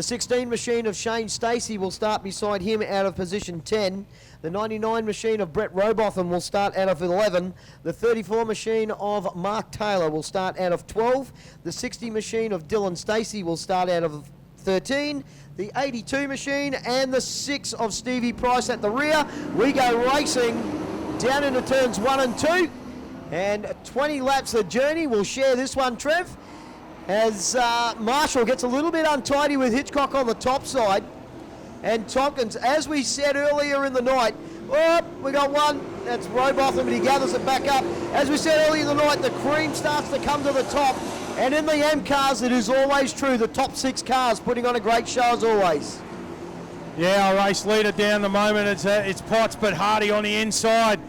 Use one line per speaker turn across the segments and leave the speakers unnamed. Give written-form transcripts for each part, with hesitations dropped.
The 16 machine of Shane Stacey will start beside him out of position 10. The 99 machine of Brett Robotham will start out of 11. The 34 machine of Mark Taylor will start out of 12. The 60 machine of Dylan Stacey will start out of 13. The 82 machine and the 6 of Stevie Price at the rear. We go racing down into turns 1 and 2. And 20 laps of journey. We'll share this one, Trev, as Marshall gets a little bit untidy with Hitchcock on the top side. And Tompkins, as we said earlier in the night, oh, we got one, that's Robotham, but he gathers it back up. As we said earlier in the night, the cream starts to come to the top. And in the AMCAs, it is always true, the top 6 cars putting on a great show as always.
Yeah, our race leader down the moment, it's Potts, but Hardy on the inside.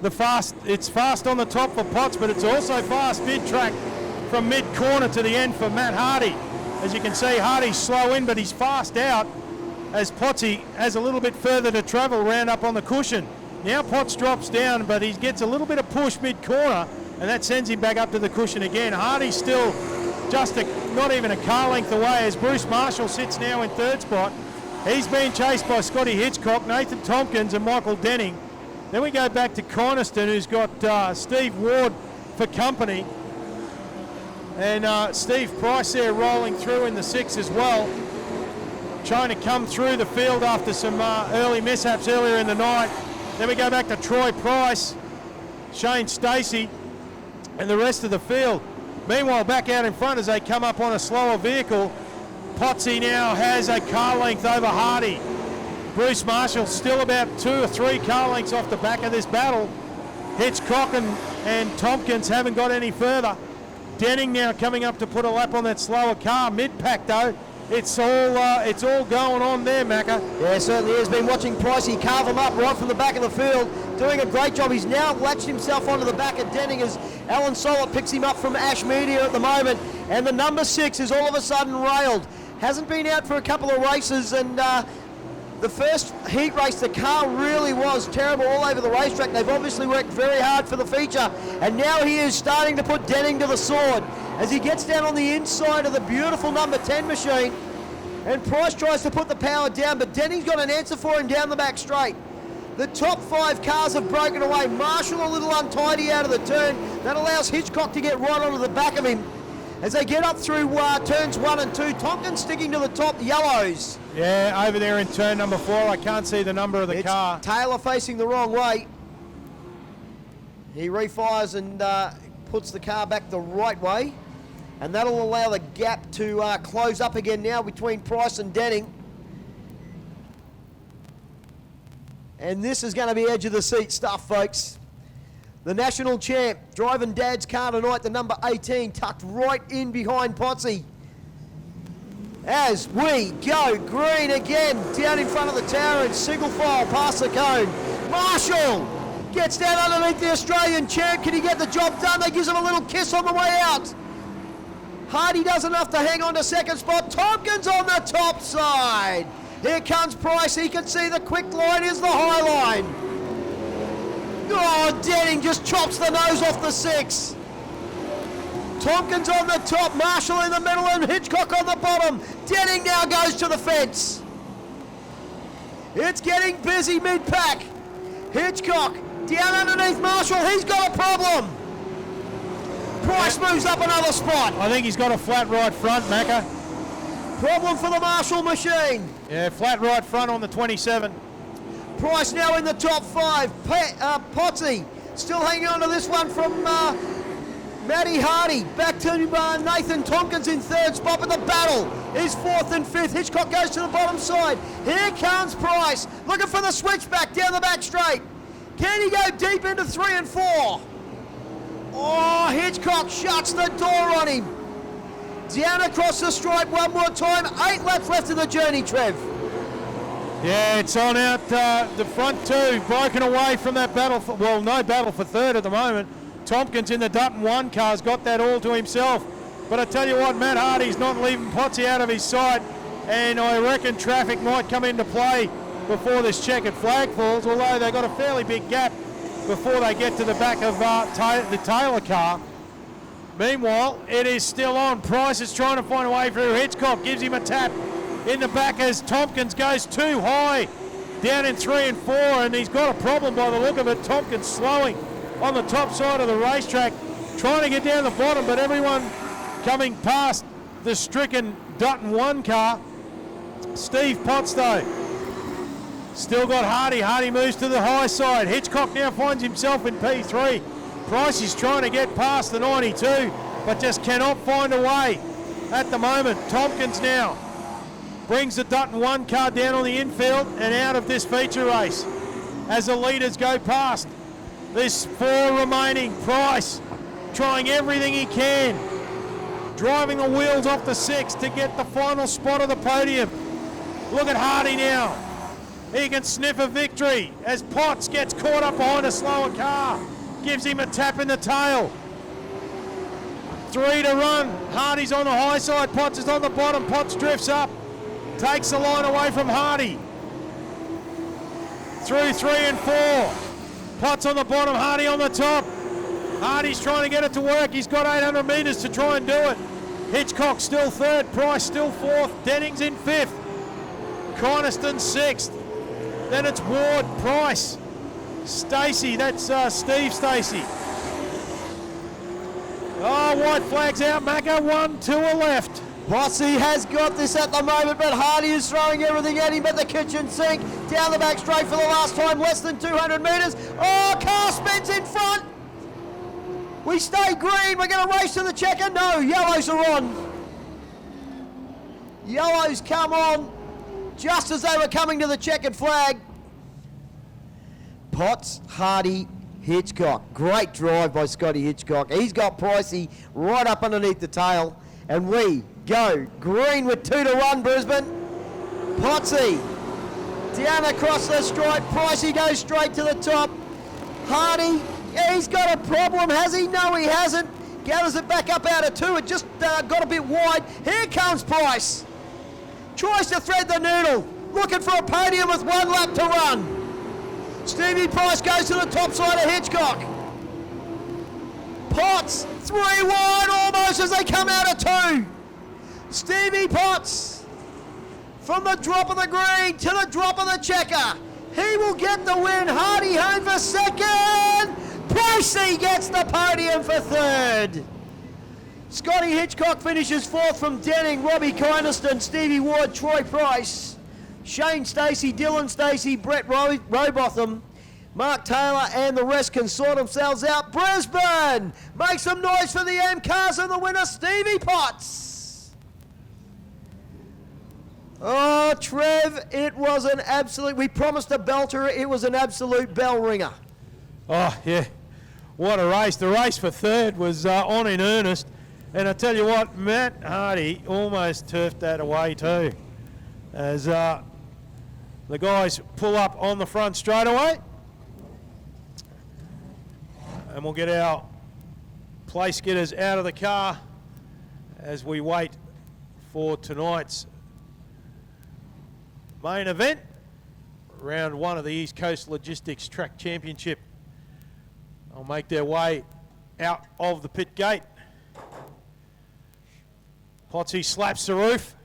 It's fast on the top for Potts, but it's also fast mid-track from mid-corner to the end for Matt Hardy. As you can see, Hardy's slow in, but he's fast out, as Pottsy has a little bit further to travel round up on the cushion. Now Potts drops down, but he gets a little bit of push mid-corner, and that sends him back up to the cushion again. Hardy's still just not even a car length away, as Bruce Marshall sits now in 3rd spot. He's being chased by Scotty Hitchcock, Nathan Tompkins and Michael Denning. Then we go back to Coniston, who's got Steve Ward for company. And Steve Price there rolling through in the 6 as well, trying to come through the field after some early mishaps earlier in the night. Then we go back to Troy Price, Shane Stacey, and the rest of the field. Meanwhile, back out in front as they come up on a slower vehicle, Pottsy now has a car length over Hardy. Bruce Marshall still about 2 or 3 car lengths off the back of this battle. Hitchcock and Tompkins haven't got any further. Denning now coming up to put a lap on that slower car. Mid-pack though, it's all going on there, Macca.
Yeah, certainly is. Been watching Pricey carve him up right from the back of the field. Doing a great job. He's now latched himself onto the back of Denning as Alan Sollett picks him up from Ash Media at the moment. And the number 6 is all of a sudden railed. Hasn't been out for a couple of races, and the first heat race, the car really was terrible all over the racetrack. They've obviously worked very hard for the feature, and now he is starting to put Denning to the sword as he gets down on the inside of the beautiful number 10 machine, and Price tries to put the power down, but Denning's got an answer for him down the back straight. The top 5 cars have broken away. Marshall a little untidy out of the turn. That allows Hitchcock to get right onto the back of him. As they get up through turns 1 and 2, Tompkins sticking to the top, yellows.
Yeah, over there in turn number 4, I can't see the number of the car.
Taylor facing the wrong way. He refires and puts the car back the right way. And that'll allow the gap to close up again now between Price and Denning. And this is going to be edge of the seat stuff, folks. The national champ, driving Dad's car tonight, the number 18, tucked right in behind Pottsy. As we go green again, down in front of the tower in single file past the cone. Marshall gets down underneath the Australian champ. Can he get the job done? They gives him a little kiss on the way out. Hardy does enough to hang on to 2nd spot. Tompkins on the top side. Here comes Price. He can see the quick line is the high line. Oh, Denning just chops the nose off the 6. Tompkins on the top, Marshall in the middle, and Hitchcock on the bottom. Denning now goes to the fence. It's getting busy mid-pack. Hitchcock down underneath Marshall. He's got a problem. Price moves up another spot.
I think he's got a flat right front, Macca.
Problem for the Marshall machine.
Yeah, flat right front on the 27.
Price now in the top 5. Pottsy still hanging on to this one from Matty Hardy. Back to Nathan Tompkins in 3rd spot, but the battle is 4th and 5th. Hitchcock goes to the bottom side. Here comes Price, looking for the switchback down the back straight. Can he go deep into 3 and 4? Oh, Hitchcock shuts the door on him. Down across the stripe one more time. 8 laps left in the journey, Trev.
Yeah, it's on out the front 2, broken away from that battle. No battle for 3rd at the moment. Tompkins in the Dutton 1 car's got that all to himself. But I tell you what, Matt Hardy's not leaving Pottsy out of his sight, and I reckon traffic might come into play before this checkered flag falls, although they've got a fairly big gap before they get to the back of the Taylor car. Meanwhile, it is still on. Price is trying to find a way through. Hitchcock gives him a tap. in the back as Tompkins goes too high, down in 3 and 4, and he's got a problem by the look of it. Tompkins slowing on the top side of the racetrack, trying to get down the bottom, but everyone coming past the stricken Dutton 1 car. Steve Potts though, still got Hardy. Hardy moves to the high side. Hitchcock now finds himself in P3. Price is trying to get past the 92, but just cannot find a way at the moment. Tompkins now brings the Dutton 1 car down on the infield and out of this feature race as the leaders go past. There's 4 remaining. Price trying everything he can, driving the wheels off the 6 to get the final spot of the podium. Look at Hardy now. He can sniff a victory as Potts gets caught up behind a slower car. Gives him a tap in the tail. 3 to run. Hardy's on the high side. Potts is on the bottom. Potts drifts up. Takes the line away from Hardy. Through 3 and 4. Potts on the bottom. Hardy on the top. Hardy's trying to get it to work. He's got 800 metres to try and do it. Hitchcock still 3rd. Price still 4th. Dennings in 5th. Coniston 6th. Then it's Ward, Price, Stacey. That's Steve Stacey. Oh, white flag's out. Macca 1, 2 are left.
Bossy has got this at the moment, but Hardy is throwing everything at him at the kitchen sink. Down the back straight for the last time, less than 200 metres. Oh, car spins in front. We stay green. We're going to race to the checker. No, yellows are on. Yellows come on just as they were coming to the checkered flag. Potts, Hardy, Hitchcock. Great drive by Scotty Hitchcock. He's got Pricey right up underneath the tail. And we go green with 2 to 1, Brisbane. Potsy down across the stripe. Pricey goes straight to the top. Hardy, he's got a problem, has he? No, he hasn't. Gathers it back up out of 2. It just got a bit wide. Here comes Price. Tries to thread the noodle. Looking for a podium with 1 lap to run. Stevie Price goes to the top side of Hitchcock. Potts, 3 wide almost as they come out of 2. Stevie Potts, from the drop of the green to the drop of the checker. He will get the win. Hardy home for 2nd. Pricey gets the podium for 3rd. Scotty Hitchcock finishes 4th from Denning, Robbie Kynaston, Stevie Ward, Troy Price, Shane Stacey, Dylan Stacey, Brett Robotham, Mark Taylor, and the rest can sort themselves out. Brisbane, make some noise for the AMCAs and the winner, Stevie Potts. Oh, Trev, it was an absolute, we promised a belter, it was an absolute bell ringer.
Oh, yeah, what a race. The race for 3rd was on in earnest. And I tell you what, Matt Hardy almost turfed that away too. As the guys pull up on the front straight away. And we'll get our place getters out of the car as we wait for tonight's main event. Round 1 of the East Coast Logistics Track Championship. They'll make their way out of the pit gate. Potsy slaps the roof.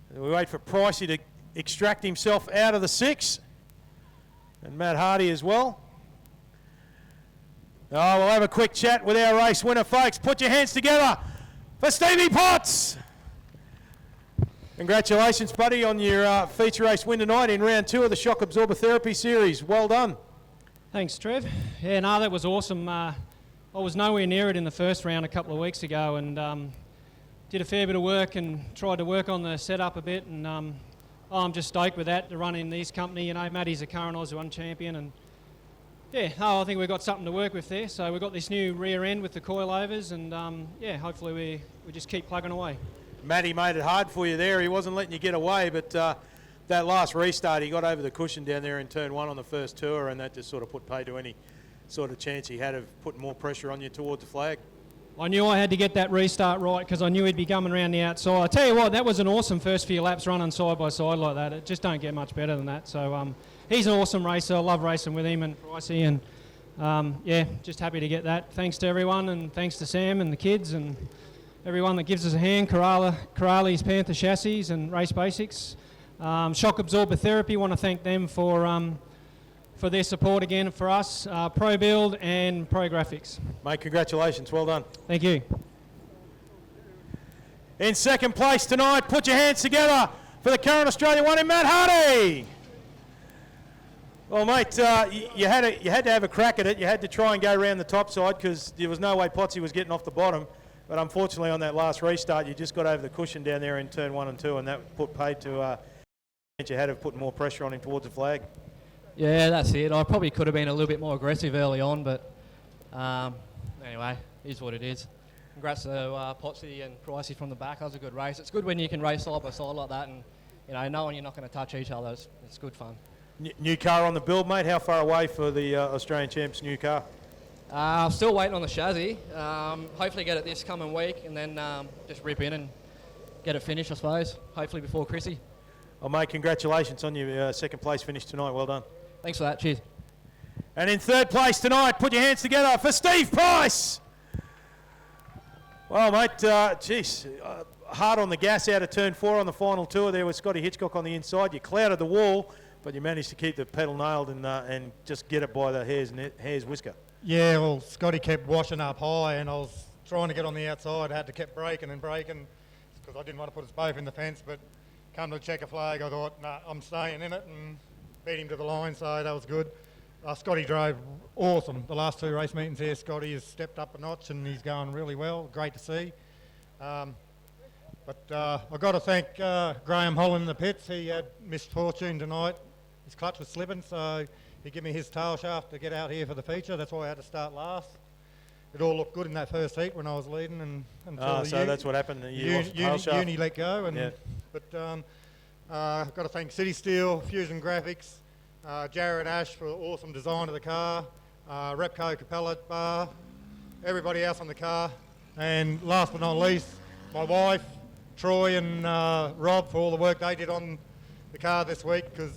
And we wait for Pricey to extract himself out of the 6. And Matt Hardy as well. Oh, we'll have a quick chat with our race winner, folks. Put your hands together for Stevie Potts. Congratulations, buddy, on your feature race win tonight in round 2 of the Shock Absorber Therapy Series. Well done.
Thanks, Trev. Yeah, no, that was awesome. I was nowhere near it in the first round a couple of weeks ago, and did a fair bit of work and tried to work on the setup a bit, and I'm just stoked with that to run in this company. You know, Matty's a current Aussie 1 champion, and yeah, I think we've got something to work with there. So we've got this new rear end with the coilovers, and yeah, hopefully we just keep plugging away.
Matty made it hard for you there. He wasn't letting you get away, but that last restart, he got over the cushion down there in turn 1 on the first tour, and that just sort of put pay to any sort of chance he had of putting more pressure on you towards the flag.
I knew I had to get that restart right because I knew he'd be coming around the outside. I tell you what, that was an awesome first few laps running side by side like that. It just don't get much better than that. So he's an awesome racer. I love racing with him and Pricey, and yeah, just happy to get that. Thanks to everyone, and thanks to Sam and the kids, and everyone that gives us a hand, Corrales Panther Chassis and Race Basics. Shock Absorber Therapy, want to thank them for their support again for us. Pro Build and Pro Graphics.
Mate, congratulations. Well done.
Thank you.
In second place tonight, put your hands together for the current Australian one in Matt Hardy. Well, mate, you had to have a crack at it. You had to try and go around the top side because there was no way Potsy was getting off the bottom. But unfortunately, on that last restart, you just got over the cushion down there in turn 1 and 2, and that paid to you had to put more pressure on him towards the flag.
Yeah, that's it. I probably could have been a little bit more aggressive early on, but anyway, it is what it is. Congrats to Potsy and Pricey from the back. That was a good race. It's good when you can race side by side like that, and knowing you're not going to touch each other. It's good fun.
New car on the build, mate. How far away for the Australian champs new car?
I'm still waiting on the chassis. Hopefully get it this coming week, and then just rip in and get it finished, I suppose. Hopefully before Chrissy.
Oh, mate, congratulations on your second place finish tonight. Well done.
Thanks for that. Cheers.
And in third place tonight, put your hands together for Steve Price. Well, mate, hard on the gas out of turn 4 on the final tour there with Scotty Hitchcock on the inside. You clouded the wall, but you managed to keep the pedal nailed and just get it by the hair's whisker.
Yeah, well, Scotty kept washing up high, and I was trying to get on the outside. I had to keep braking and braking because I didn't want to put us both in the fence, but come to the checker flag, I thought, nah, I'm staying in it, and beat him to the line, so that was good. Scotty drove awesome. The last 2 race meetings here, Scotty has stepped up a notch and he's going really well. Great to see. But I've got to thank Graham Holland in the pits. He had misfortune tonight. His clutch was slipping, so he gave me his tail shaft to get out here for the feature. That's why I had to start last. It all looked good in that first heat when I was leading, and until
so that's what happened. You lost the tail shaft.
Uni let go, and
yeah.
But I've got to thank City Steel, Fusion Graphics, Jared Ash for the awesome design of the car, Repco Capella Bar, everybody else on the car, and last but not least, my wife, Troy and Rob for all the work they did on the car this week, because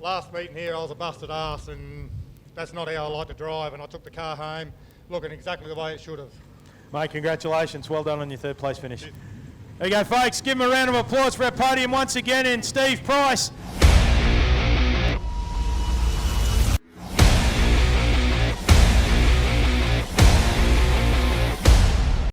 last meeting here I was a busted ass, and that's not how I like to drive, and I took the car home looking exactly the way it should have.
Mate, congratulations. Well done on your third place finish. There you go, folks. Give him a round of applause for our podium once again in Steve Price.